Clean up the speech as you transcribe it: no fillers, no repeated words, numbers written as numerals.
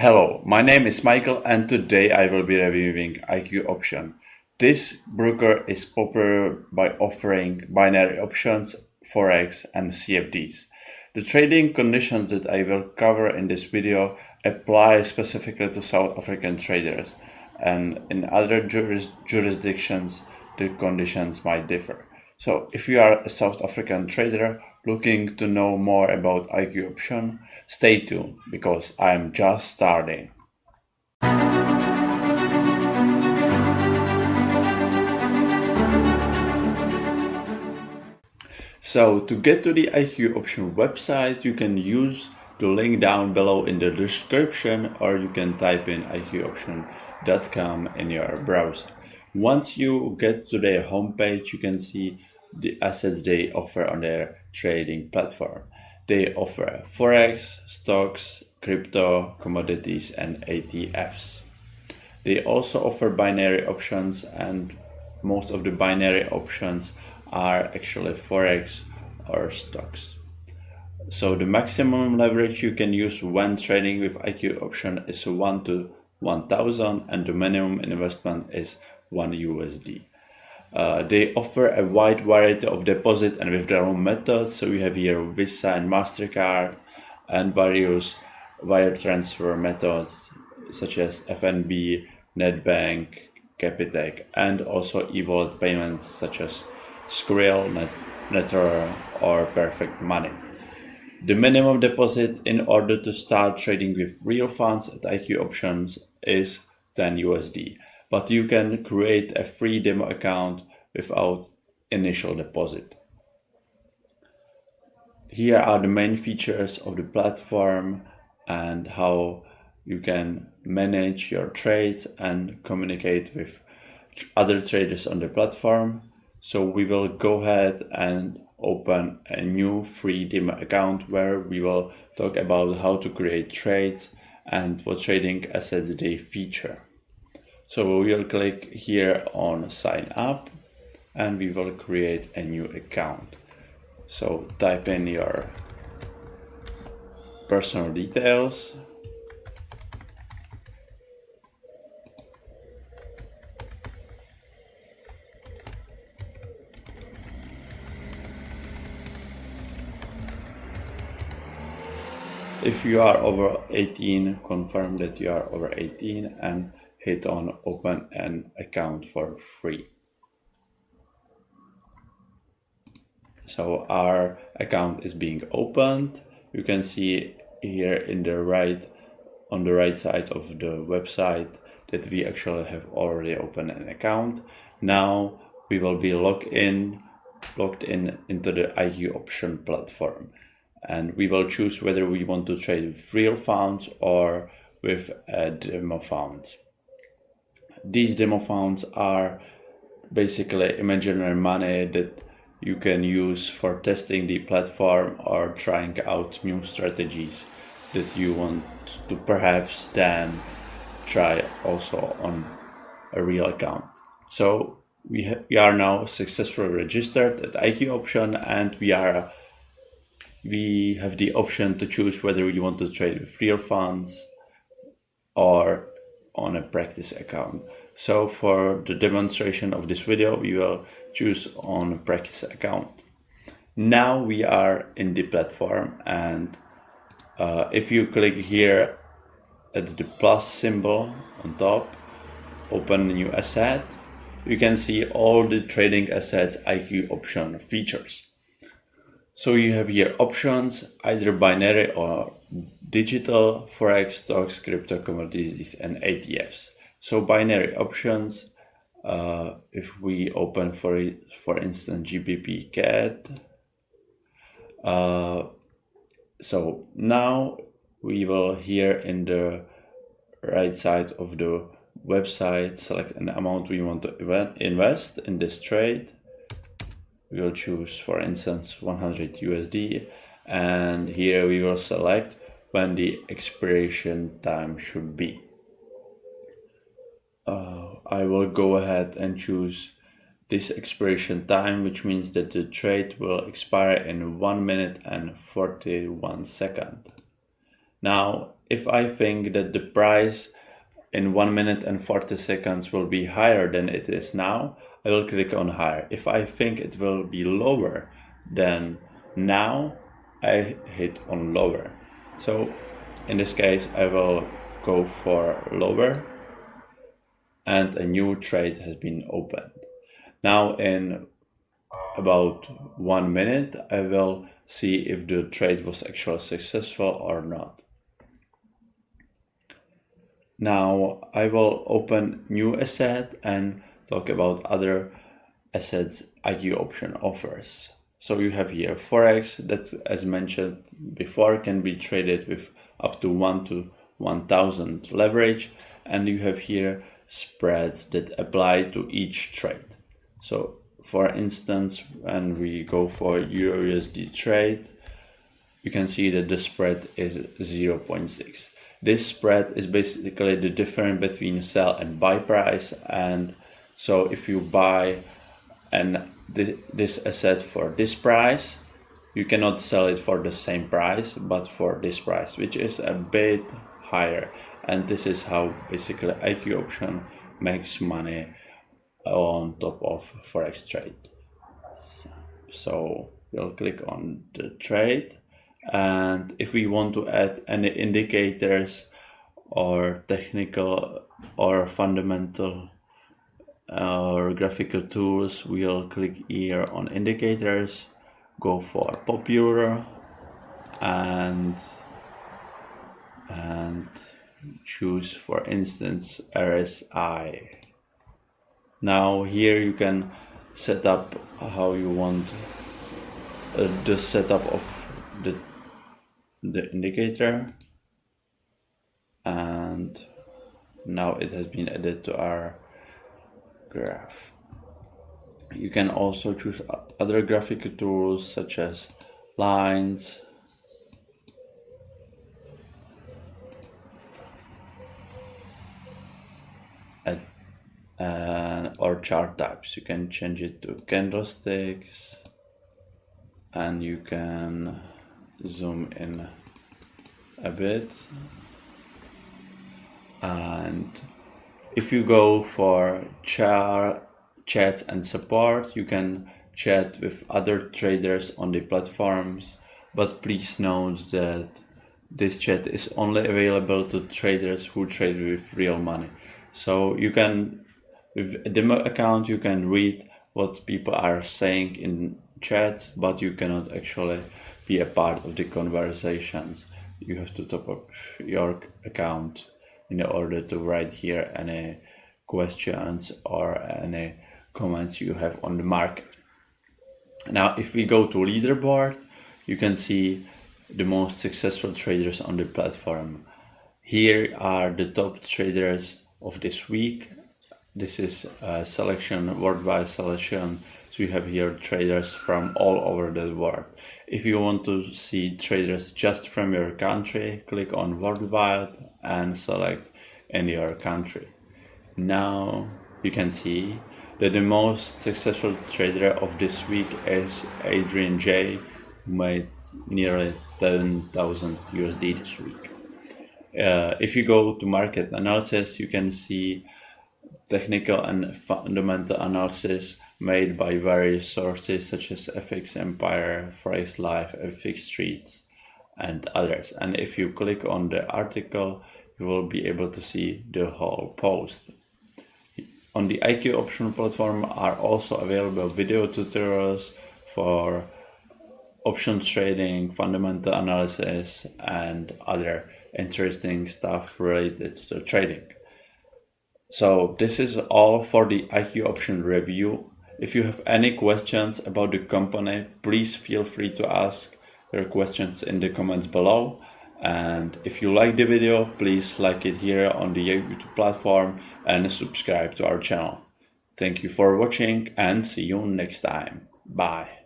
Hello, my name is Michael and today I will be reviewing IQ option. This broker is popular by offering binary options, Forex and CFDs. The trading conditions that I will cover in this video apply specifically to South African traders, and in other jurisdictions the conditions might differ. So if you are a South African trader looking to know more about IQ option, stay tuned because I'm just starting. So to get to the IQ option website, you can use the link down below in the description, or you can type in iqoption.com in your browser. Once you get to their homepage, you can see the assets they offer on their trading platform. They offer Forex, stocks, crypto, commodities, and ETFs. They also offer binary options, and most of the binary options are actually Forex or stocks. So the maximum leverage you can use when trading with IQ option is 1 to 1000, and the minimum investment is 1 USD. They offer a wide variety of deposit and withdrawal methods. So we have here Visa and MasterCard, and various wire transfer methods such as FNB, NetBank, Capitec, and also e-wallet payments such as Skrill, Netrunner, or Perfect Money. The minimum deposit in order to start trading with real funds at IQ options is 10 USD. But you can create a free demo account without initial deposit. Here are the main features of the platform and how you can manage your trades and communicate with other traders on the platform. So we will go ahead and open a new free demo account where we will talk about how to create trades and what trading assets they feature. So we will click here on sign up and we will create a new account. So type in your personal details. If you are over 18, confirm that you are over 18 and hit on open an account for free. So our account is being opened. You can see here on the right side of the website that we actually have already opened an account. Now we will be logged in into the IQ option platform, and we will choose whether we want to trade with real funds or with demo funds. These demo funds are basically imaginary money that you can use for testing the platform or trying out new strategies that you want to perhaps then try also on a real account. So we are now successfully registered at IQ option, and we have the option to choose whether we want to trade with real funds or on a practice account. So for the demonstration of this video, we will choose on a practice account. Now we are in the platform, and if you click here at the plus symbol on top, open a new asset, you can see all the trading assets IQ option features. So you have here options, either binary or digital, Forex, stocks, crypto, commodities, and ETFs. So binary options, if we open for instance GBP CAD, so now we will here in the right side of the website select an amount we want to invest in this trade. We will choose for instance 100 USD, and here we will select when the expiration time should be. I will go ahead and choose this expiration time, which means that the trade will expire in 1 minute and 41 seconds. Now if I think that the price in 1 minute and 40 seconds will be higher than it is now, I will click on higher. If I think it will be lower than now, I hit on lower. So in this case, I will go for lower, and a new trade has been opened. Now in about 1 minute, I will see if the trade was actually successful or not. Now I will open new asset and talk about other assets IQ option offers. So you have here Forex that, as mentioned before, can be traded with up to 1 to 1000 leverage, and you have here spreads that apply to each trade. So for instance, when we go for EURUSD trade, you can see that the spread is 0.6. This spread is basically the difference between sell and buy price, and so if you buy this asset for this price, you cannot sell it for the same price, but for this price, which is a bit higher. And this is how basically IQ option makes money on top of Forex trade. So we'll click on the trade, and if we want to add any indicators or technical or fundamental or graphical tools, we'll click here on indicators, go for popular, and choose for instance RSI. Now here you can set up how you want the setup of the indicator, and now it has been added to our graph. You can also choose other graphical tools such as lines, or chart types. You can change it to candlesticks, and you can zoom in a bit. And if you go for chats and support, you can chat with other traders on the platforms, but please note that this chat is only available to traders who trade with real money. So you can, with a demo account, you can read what people are saying in chats, but you cannot actually be a part of the conversations. You have to top up your account in order to write here any questions or any comments you have on the market. Now, if we go to leaderboard, you can see the most successful traders on the platform. Here are the top traders of this week. This is a selection, worldwide selection. So you have here traders from all over the world. If you want to see traders just from your country, click on worldwide and select any your country. Now you can see that the most successful trader of this week is Adrian J, who made nearly 10,000 USD this week. If you go to market analysis, you can see technical and fundamental analysis made by various sources such as FX Empire, Forex Live, FX Streets, and others. And if you click on the article, you will be able to see the whole post. On the IQ option platform are also available video tutorials for options trading, fundamental analysis, and other interesting stuff related to trading. So this is all for the IQ option review. If you have any questions about the company, please feel free to ask your questions in the comments below. And if you like the video, please like it here on the YouTube platform and subscribe to our channel. Thank you for watching and see you next time. Bye.